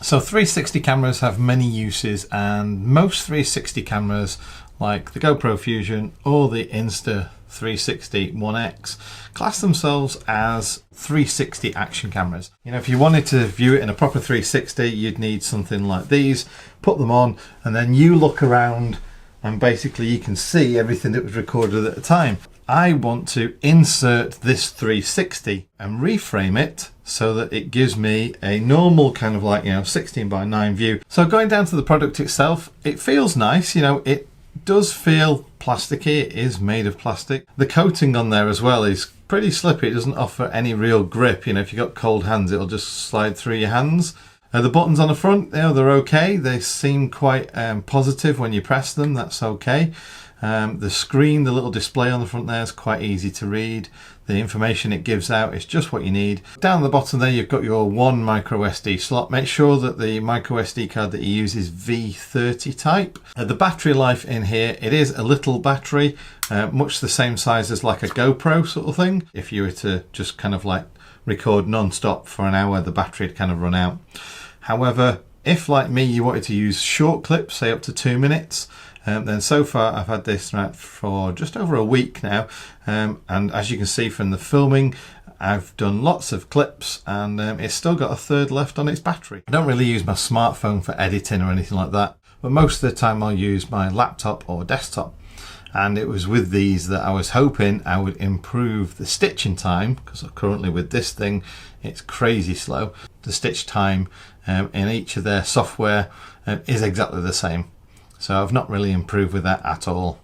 So 360 cameras have many uses, and most 360 cameras like the GoPro Fusion or the Insta360 One X class themselves as 360 action cameras. You know, if you wanted to view it in a proper 360, you'd need something like these, put them on, and then you look around and basically you can see everything that was recorded at the time. I want to insert this 360 and reframe it so that it gives me a normal kind of like, 16:9 view. So going down to the product itself, it feels nice. It does feel plasticky. It is made of plastic. The coating on there as well is pretty slippy. It doesn't offer any real grip. If you've got cold hands, it'll just slide through your hands. The buttons on the front, they're okay. They seem quite positive when you press them. That's okay. The screen, the little display on the front there is quite easy to read. The information it gives out is just what you need. Down the bottom there, you've got your one micro SD slot. Make sure that the micro SD card that you use is V30 type. The battery life in here, it is a little battery, much the same size as like a GoPro sort of thing. If you were to just kind of like record non-stop for an hour, the battery would kind of run out. However, if like me, you wanted to use short clips, say up to 2 minutes, then so far I've had this for just over a week now, and as you can see from the filming, I've done lots of clips, and it's still got a third left on its battery. I don't really use my smartphone for editing or anything like that, but most of the time I'll use my laptop or desktop. And it was with these that I was hoping I would improve the stitching time, because currently with this thing it's crazy slow. The stitch time in each of their software is exactly the same. So I've not really improved with that at all.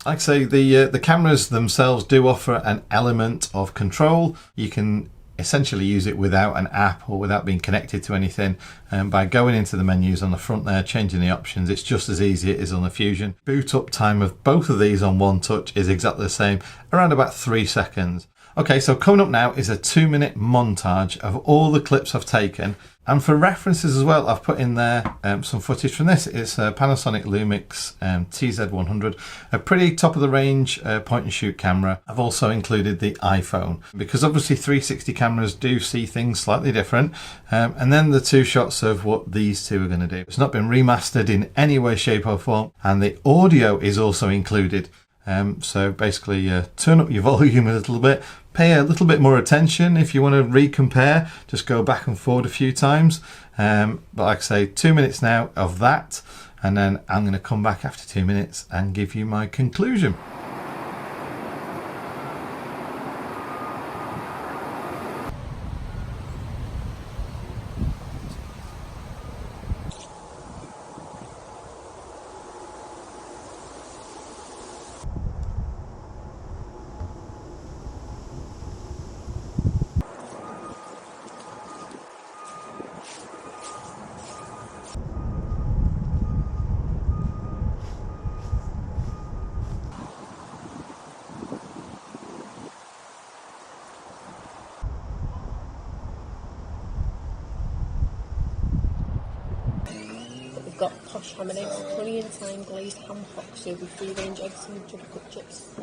Like I say, the cameras themselves do offer an element of control. You can essentially use it without an app or without being connected to anything, by going into the menus on the front there, changing the options. It's just as easy as it is on the Fusion. Boot up time of both of these on one touch is exactly the same, around about 3 seconds. Okay, so coming up now is a 2-minute montage of all the clips I've taken. And for references as well, I've put in there some footage from this. It's a Panasonic Lumix TZ100, a pretty top of the range point and shoot camera. I've also included the iPhone, because obviously 360 cameras do see things slightly different. And then the 2 shots of what these two are going to do. It's not been remastered in any way, shape or form. And the audio is also included. So basically turn up your volume a little bit, pay a little bit more attention. If you want to recompare, just go back and forward a few times. But like I say, 2 minutes now of that, and then I'm going to come back after 2 minutes and give you my conclusion. We've got posh ham and eggs, honey and thyme glazed ham hocks served with free range eggs and chocolate cooked chips.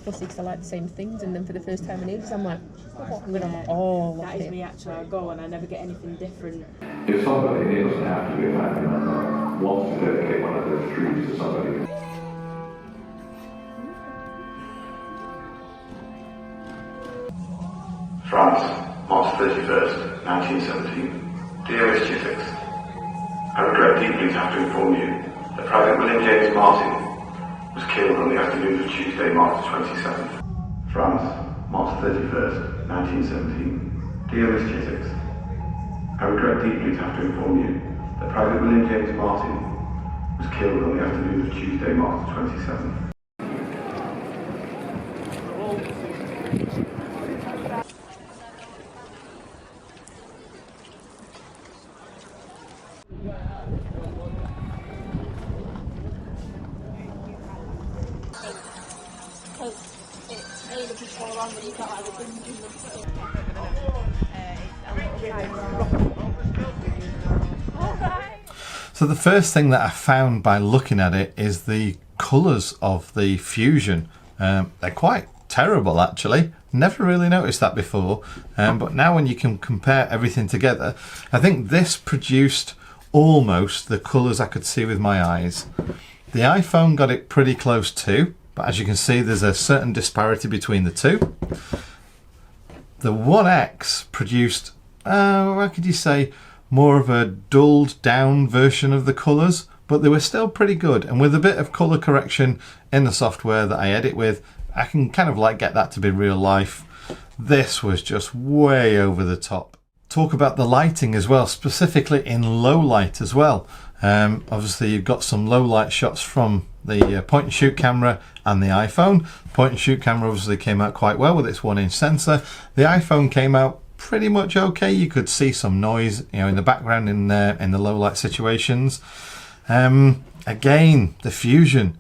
Fussy because I like the same things, and then for the first time in ages I'm like, oh, I'm going to have all of it. That is me actually. I go and I never get anything different. If somebody, and it doesn't have to be a family member, wants to dedicate one of their trees to somebody. France, March 31st, 1917. Dear Miss Chiswick, I regret deeply to have to inform you that Private William James Martin was killed on the afternoon of Tuesday, March 27th. France, March 31st, 1917. Dear Miss Chiswick, I regret deeply to have to inform you that Private William James Martin was killed on the afternoon of Tuesday, March 27th. So the first thing that I found by looking at it is the colours of the Fusion. They're quite terrible actually. Never really noticed that before, but now when you can compare everything together, I think this produced almost the colours I could see with my eyes. The iPhone got it pretty close too, but as you can see there's a certain disparity between the two. The One X produced, how could you say, more of a dulled down version of the colours, but they were still pretty good, and with a bit of colour correction in the software that I edit with, I can kind of like get that to be real life. This was just way over the top. Talk about the lighting as well, specifically in low light as well. Obviously you've got some low light shots from the point and shoot camera and the iPhone. Point and shoot camera obviously came out quite well with its 1-inch sensor. The iPhone came out pretty much okay. You could see some noise, you know, in the background in the low light situations. Again, the Fusion,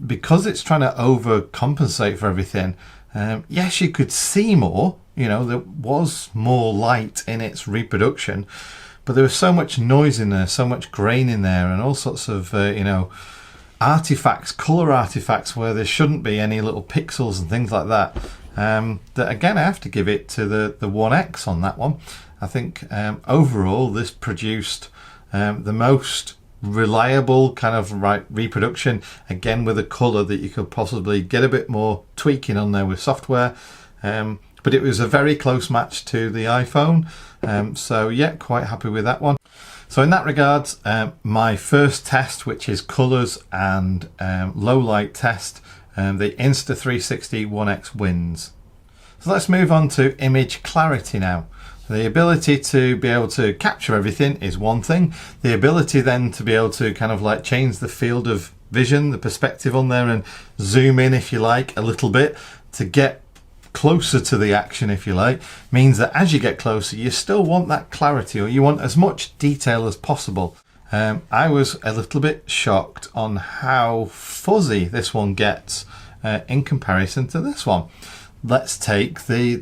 because it's trying to overcompensate for everything, yes, you could see more, you know, there was more light in its reproduction, but there was so much noise in there, so much grain in there, and all sorts of, you know, artifacts, color artifacts where there shouldn't be any little pixels and things like that. That again, I have to give it to the One X on that one. I think overall this produced the most reliable kind of reproduction, again with a color that you could possibly get a bit more tweaking on there with software, but it was a very close match to the iPhone, so yeah, quite happy with that one. So in that regards, my first test, which is colors and low light test, the Insta360 One X wins. So let's move on to image clarity now. The ability to be able to capture everything is one thing. The ability then to be able to kind of like change the field of vision, the perspective on there, and zoom in, if you like, a little bit to get closer to the action, if you like, means that as you get closer, you still want that clarity, or you want as much detail as possible. I was a little bit shocked on how fuzzy this one gets in comparison to this one. Let's take the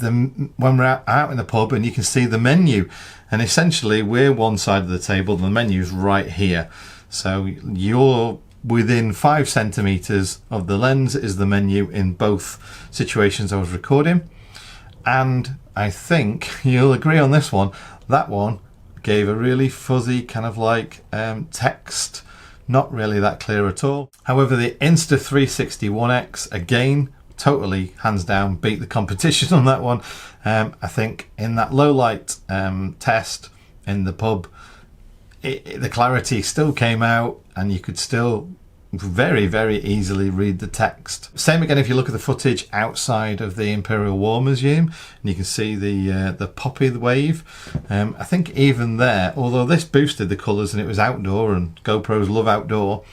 when we're out in the pub and you can see the menu, and essentially we're one side of the table, the menu's right here, so you're within 5 centimeters of the lens is the menu in both situations I was recording. And I think you'll agree on this one, that one gave a really fuzzy kind of like text, not really that clear at all. However, the Insta360 One X, again, totally hands down beat the competition on that one. I think in that low light test in the pub, the clarity still came out and you could still very, very easily read the text. Same again if you look at the footage outside of the Imperial War Museum, and you can see the poppy wave. I think even there, although this boosted the colours and it was outdoor and GoPros love outdoor,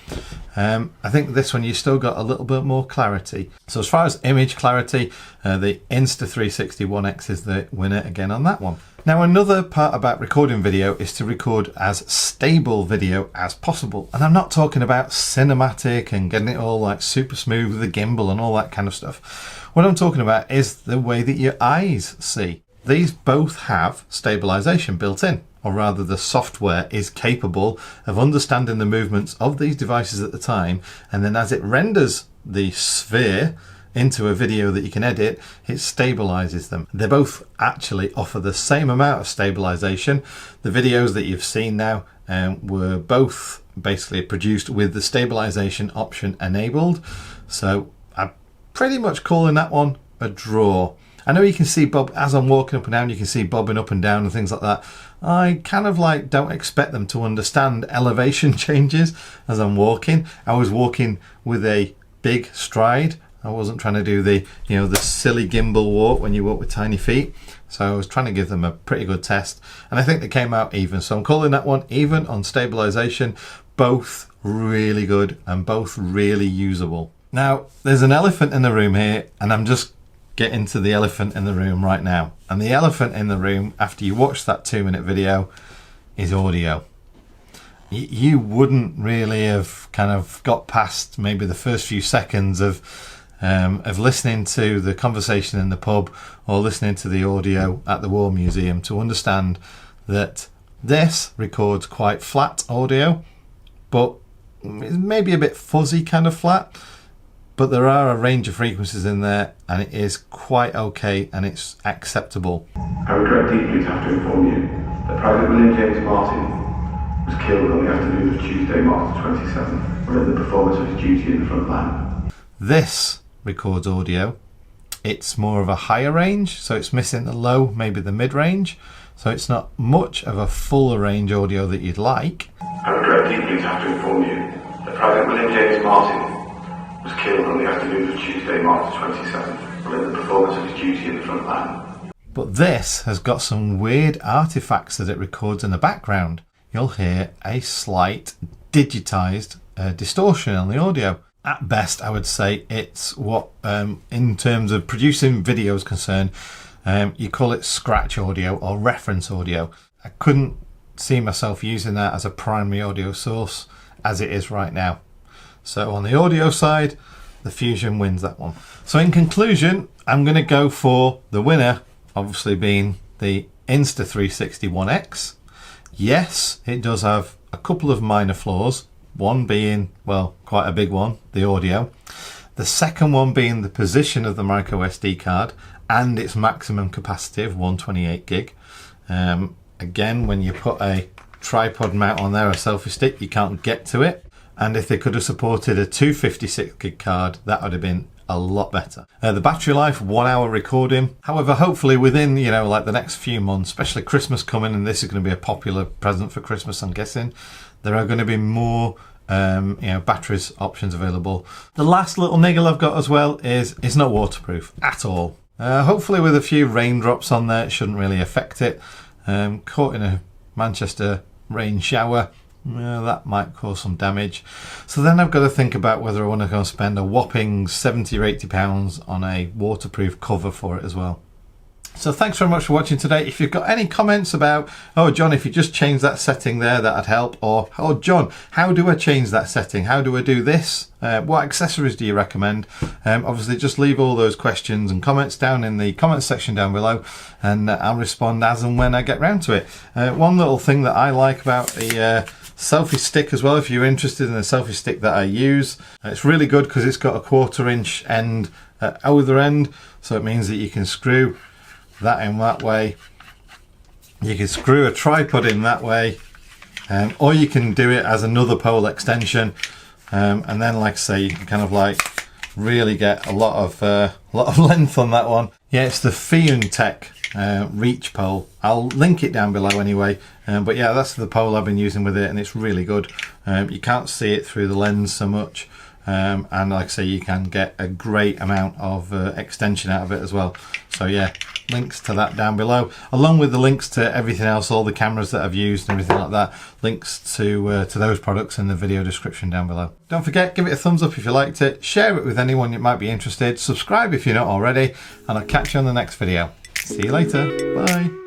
I think this one you still got a little bit more clarity. So as far as image clarity, the Insta360 One X is the winner again on that one. Now another part about recording video is to record as stable video as possible, and I'm not talking about cinematic and getting it all like super smooth with the gimbal and all that kind of stuff. What I'm talking about is the way that your eyes see. These both have stabilization built in, or rather the software is capable of understanding the movements of these devices at the time, and then as it renders the sphere into a video that you can edit, it stabilizes them. They both actually offer the same amount of stabilization. The videos that you've seen now were both basically produced with the stabilization option enabled, so I'm pretty much calling that one a draw. I know you can see bob as I'm walking up and down, you can see bobbing up and down and things like that. I kind of like don't expect them to understand elevation changes as I'm walking. I was walking with a big stride. I wasn't trying to do the, you know, the silly gimbal walk when you walk with tiny feet. So I was trying to give them a pretty good test, and I think they came out even. So I'm calling that one even on stabilization. Both really good and both really usable. Now there's an elephant in the room here, and I'm just getting to the elephant in the room right now. And the elephant in the room, after you watch that 2-minute video, is audio. You wouldn't really have kind of got past maybe the first few seconds of listening to the conversation in the pub or listening to the audio at the War Museum to understand that this records quite flat audio, but maybe a bit fuzzy kind of flat. but there are a range of frequencies in there and it is quite okay and it's acceptable. I regret deeply to have to inform you that Private William James Martin was killed on the afternoon of Tuesday, March 27th, while in the performance of his duty in the front line. This records audio. It's more of a higher range, so it's missing the low, maybe the mid-range, so it's not much of a full range audio that you'd like. I regret deeply to have to inform you that Private William James Martin was killed on the afternoon of Tuesday, March 27th, while in the performance of his duty in the front line. But this has got some weird artifacts that it records in the background. You'll hear a slight digitized distortion on the audio. At best, I would say it's what, in terms of producing video is concerned, you call it scratch audio or reference audio. I couldn't see myself using that as a primary audio source as it is right now. So on the audio side, the Fusion wins that one. So in conclusion, I'm going to go for the winner, obviously being the Insta360 One X. Yes, it does have a couple of minor flaws. One being, well, quite a big one, the audio. The second one being the position of the micro SD card and its maximum capacity of 128 gig. Again, when you put a tripod mount on there, a selfie stick, you can't get to it. And if they could have supported a 256 gig card, that would have been a lot better. The battery life, 1 hour recording. However, hopefully within, you know, like the next few months, especially Christmas coming, and this is going to be a popular present for Christmas, I'm guessing, there are going to be more batteries options available. The last little niggle I've got as well is it's not waterproof at all. Hopefully with a few raindrops on there, it shouldn't really affect it. Caught in a Manchester rain shower, that might cause some damage. So then I've got to think about whether I want to go and spend a whopping 70 or 80 pounds on a waterproof cover for it as well. So thanks very much for watching today. If you've got any comments about, oh John, if you just change that setting there, that'd help, or oh John, how do I change that setting? How do I do this? What accessories do you recommend? Obviously just leave all those questions and comments down in the comments section down below, and I'll respond as and when I get round to it. One little thing that I like about the selfie stick as well, if you're interested in the selfie stick that I use, it's really good because it's got a 1/4 inch end at either end, so it means that you can screw that in that way, you can screw a tripod in that way, or you can do it as another pole extension, and then like I say, you can kind of like really get a lot of length on that one. Yeah, it's the Fusion reach pole. I'll link it down below anyway, but yeah, that's the pole I've been using with it, and it's really good. You can't see it through the lens so much, and like I say, you can get a great amount of extension out of it as well. So yeah, links to that down below, along with the links to everything else, all the cameras that I've used and everything like that. Links to those products in the video description down below. Don't forget, give it a thumbs up if you liked it, share it with anyone that might be interested, subscribe if you're not already, and I'll catch you on the next video. See you later, bye.